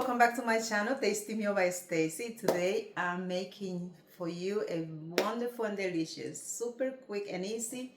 welcome back to my channel, Tasty Meal by Stacy. Today I'm making for you a wonderful and delicious, super quick and easy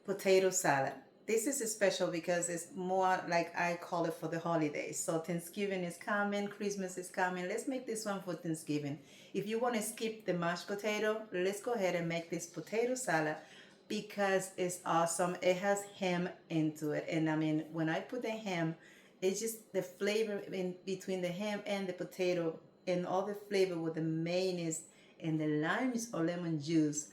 potato salad. This is special because it's more like I call it for the holidays. So Thanksgiving is coming, Christmas is coming. Let's make this one for Thanksgiving. If you want to skip the mashed potato, let's go ahead and make this potato salad because it's awesome. It has ham into it. And I mean, when I put the ham, it's just the flavor in between the ham and the potato and all the flavor with the mayonnaise and the limes or lemon juice.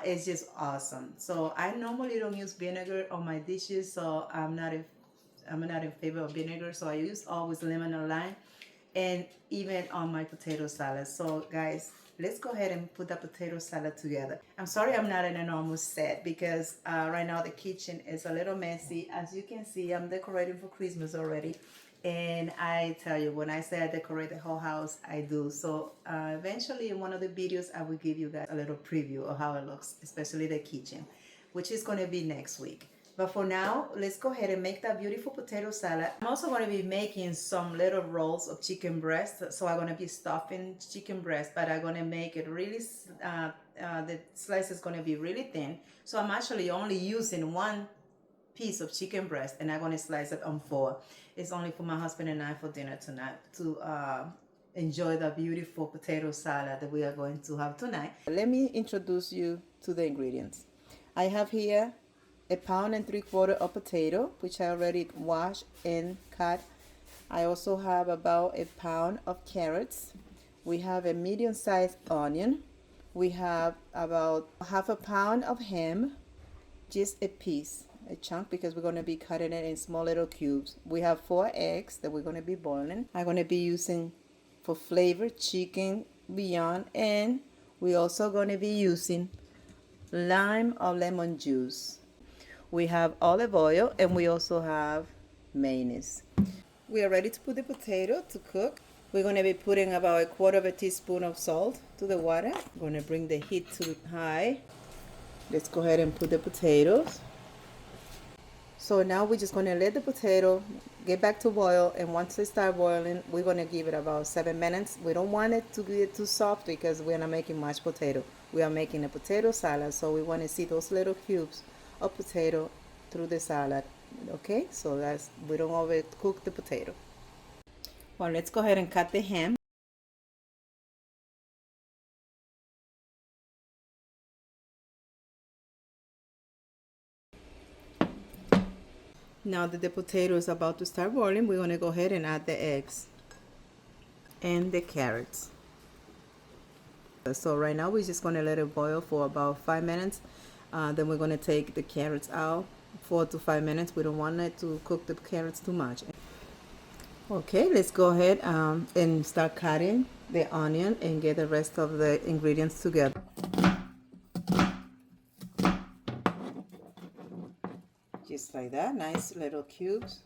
It's just awesome. So I normally don't use vinegar on my dishes, so I'm not in favor of vinegar. So I use always lemon or lime, and even on my potato salad. So guys, let's go ahead and put the potato salad together. I'm sorry I'm not in a normal set because right now the kitchen is a little messy. As you can see, I'm decorating for Christmas already. And I tell you, when I say I decorate the whole house, I do. So eventually in one of the videos, I will give you guys a little preview of how it looks, especially the kitchen, which is going to be next week. But for now, let's go ahead and make that beautiful potato salad. I'm also going to be making some little rolls of chicken breast. So I'm going to be stuffing chicken breast, but I'm going to make it really, the slice is going to be really thin. So I'm actually only using one piece of chicken breast, and I'm going to slice it on 4. It's only for my husband and I for dinner tonight to enjoy the beautiful potato salad that we are going to have tonight. Let me introduce you to the ingredients. I have here 1.75 pounds of potato, which I already washed and cut. I also have about 1 pound of carrots. We have a medium-sized onion. We have about 1/2 pound of ham, just a piece, a chunk, because we're going to be cutting it in small little cubes. We have 4 eggs that we're going to be boiling. I'm going to be using for flavor chicken bouillon, and we're also going to be using lime or lemon juice. We have olive oil, and we also have mayonnaise. We are ready to put the potato to cook. We're going to be putting about 1/4 teaspoon of salt to the water. I'm going to bring the heat to high. Let's go ahead and put the potatoes. So now we're just going to let the potato get back to boil, and once they start boiling, we're going to give it about 7 minutes. We don't want it to get too soft because we're not making mashed potato. We are making a potato salad, so we want to see those little cubes of potato through the salad. Okay, so we don't overcook the potato. Well, let's go ahead and cut the ham. Now that the potato is about to start boiling, we're going to go ahead and add the eggs and the carrots. So right now we're just going to let it boil for about 5 minutes. Then we're going to take the carrots out 4 to 5 minutes. We don't want it to cook the carrots too much. Okay, let's go ahead and start cutting the onion and get the rest of the ingredients together. Just like that, nice little cubes.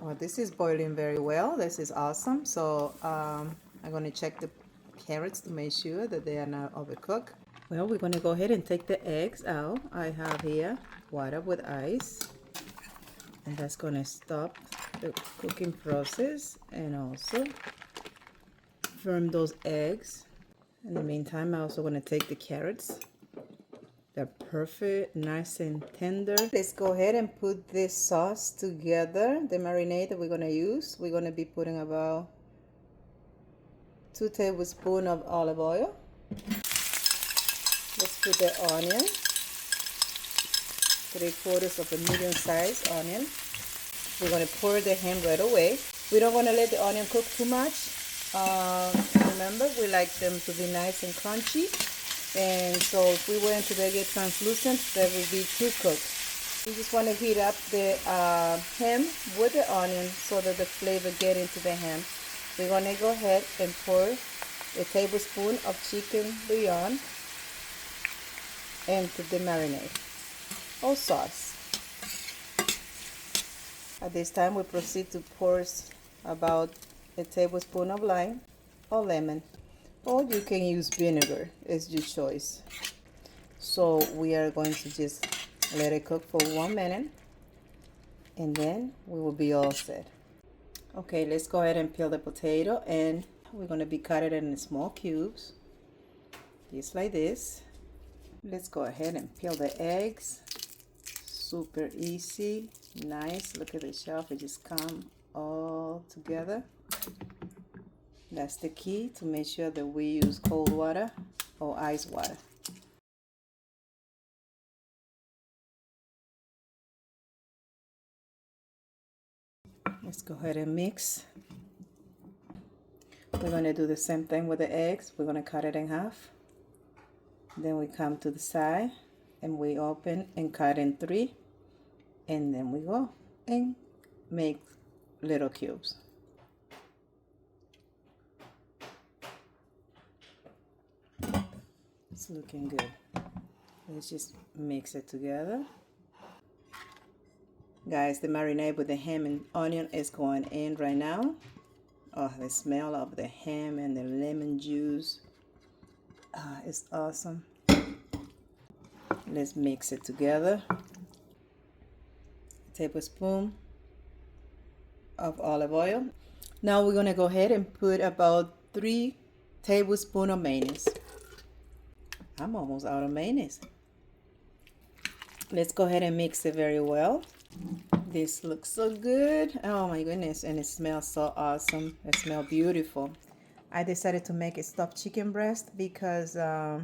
Oh, this is boiling very well. This is awesome. So I'm going to check the carrots to make sure that they are not overcooked. Well, we're going to go ahead and take the eggs out. I have here water with ice, and that's going to stop the cooking process and also firm those eggs. In the meantime, I'm also going to take the carrots. They're perfect, nice and tender. Let's go ahead and put this sauce together, the marinade that we're going to use. We're going to be putting about 2 tablespoons of olive oil. Let's put the onion, 3/4 of a medium-sized onion. We're going to pour the ham right away. We don't want to let the onion cook too much. Remember, we like them to be nice and crunchy. And so if we wait until they get translucent, they will be too cooked. We just want to heat up the ham with the onion so that the flavor get into the ham. We're going to go ahead and pour a tablespoon of chicken bouillon into the marinade or sauce. At this time, we proceed to pour about a tablespoon of lime or lemon, or you can use vinegar, it's your choice. So we are going to just let it cook for 1 minute, and then we will be all set. Okay, let's go ahead and peel the potato, and we're going to be cut it in small cubes, just like this. Let's go ahead and peel the eggs. Super easy, nice. Look at the shelf, it just come all together. That's the key, to make sure that we use cold water or ice water. Let's go ahead and mix. We're going to do the same thing with the eggs. We're going to cut it in half. Then we come to the side and we open and cut in 3. And then we go and make little cubes. It's looking good. Let's just mix it together. Guys, the marinade with the ham and onion is going in right now. Oh, the smell of the ham and the lemon juice is awesome. Let's mix it together. A tablespoon of olive oil. Now we're gonna go ahead and put about 3 tablespoons of mayonnaise. I'm almost out of mayonnaise. Let's go ahead and mix it very well. This looks so good. Oh my goodness, and it smells so awesome. It smells beautiful. I decided to make a stuffed chicken breast because that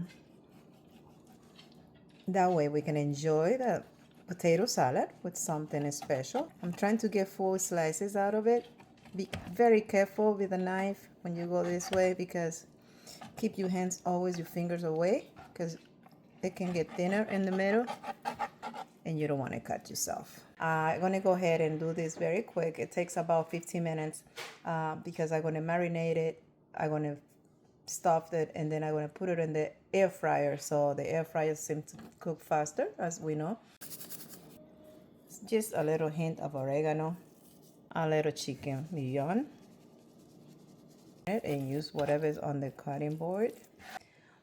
way we can enjoy the potato salad with something special. I'm trying to get 4 slices out of it. Be very careful with a knife when you go this way, because keep your hands always, your fingers away, because it can get thinner in the middle and you don't want to cut yourself. I'm going to go ahead and do this very quick. It takes about 15 minutes because I'm going to marinate it. I'm going to stuff it, and then I'm going to put it in the air fryer. So the air fryer seems to cook faster, as we know. Just a little hint of oregano, a little chicken bouillon, and use whatever is on the cutting board.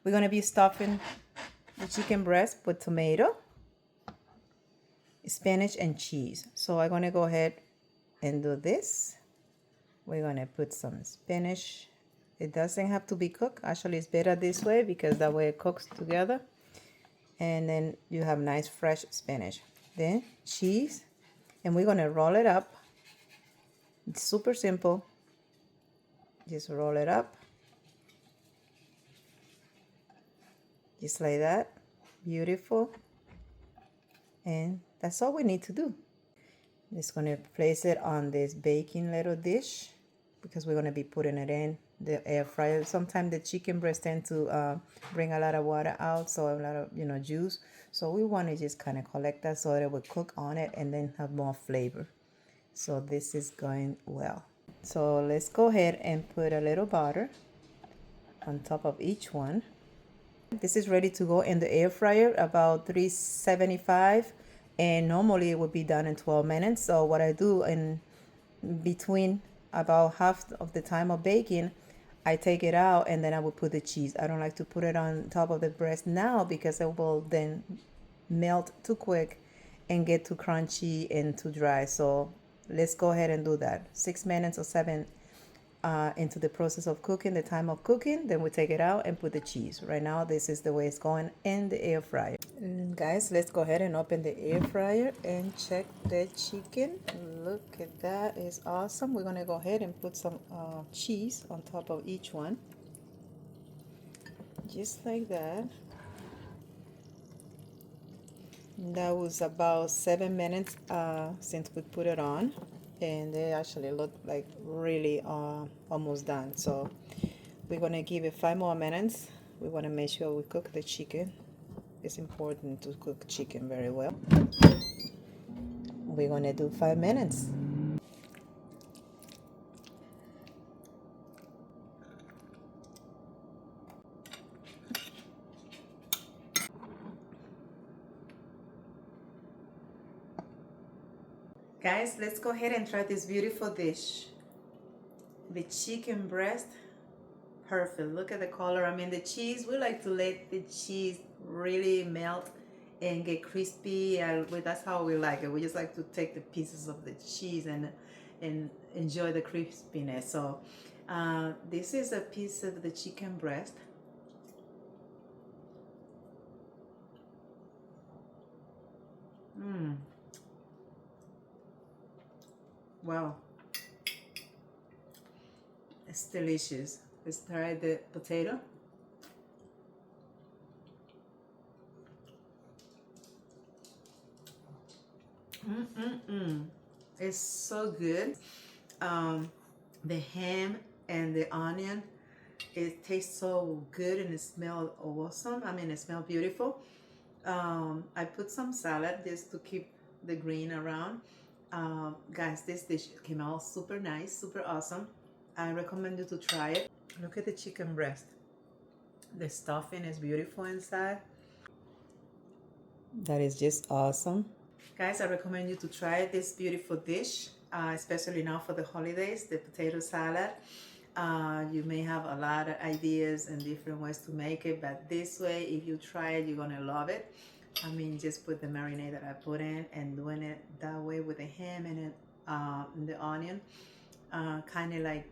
We're going to be stuffing the chicken breast with tomato, spinach, and cheese. So I'm going to go ahead and do this. We're going to put some spinach. It doesn't have to be cooked. Actually, it's better this way because that way it cooks together. And then you have nice fresh spinach. Then cheese. And we're going to roll it up. It's super simple. Just roll it up. Just like that. Beautiful. And that's all we need to do. Just going to place it on this baking little dish because we're going to be putting it in the air fryer. Sometimes the chicken breast tend to bring a lot of water out, so a lot of juice. So we want to just kind of collect that so that it will cook on it and then have more flavor. So this is going well. So let's go ahead and put a little butter on top of each one. This is ready to go in the air fryer, about 375, and normally it would be done in 12 minutes. So what I do in between about half of the time of baking, I take it out and then I will put the cheese. I don't like to put it on top of the breast now because it will then melt too quick and get too crunchy and too dry. So let's go ahead and do that. 6 minutes or 7 into the process of cooking, the time of cooking, then we take it out and put the cheese. Right now, this is the way it's going in the air fryer. And guys, let's go ahead and open the air fryer and check the chicken. Look at that, it's awesome. We're gonna go ahead and put some cheese on top of each one, just like that. That was about 7 minutes since we put it on, and they actually look like really almost done. So we're gonna give it 5 more minutes. We want to make sure we cook the chicken. It's important to cook chicken very well. We're gonna do 5 minutes. Guys, let's go ahead and try this beautiful dish. The chicken breast, perfect. Look at the color. I mean, the cheese, we like to let the cheese really melt and get crispy. That's how we like it. We just like to take the pieces of the cheese and enjoy the crispiness. So this is a piece of the chicken breast. Wow, it's delicious. Let's try the potato. It's so good. Um, the ham and the onion, it tastes so good and it smells awesome. I mean, it smells beautiful. I put some salad just to keep the green around. Guys, this dish came out super nice, super awesome. I recommend you to try it. Look at the chicken breast. The stuffing is beautiful inside. That is just awesome. Guys, I recommend you to try this beautiful dish, especially now for the holidays, the potato salad. You may have a lot of ideas and different ways to make it, but this way, if you try it, you're gonna love it. I mean, just put the marinade that I put in and doing it that way with the ham and the onion, kind of like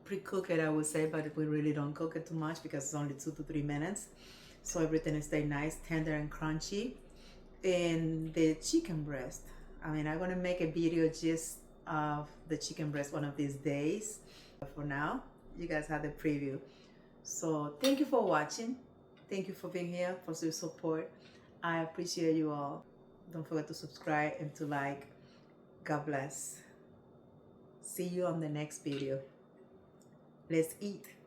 pre-cook it, I would say, but we really don't cook it too much because it's only 2 to 3 minutes. So everything is stay nice, tender and crunchy. And the chicken breast, I mean, I'm gonna make a video just of the chicken breast one of these days. But for now, you guys have the preview. So thank you for watching. Thank you for being here, for your support. I appreciate you all. Don't forget to subscribe and to like. God bless. See you on the next video. Let's eat.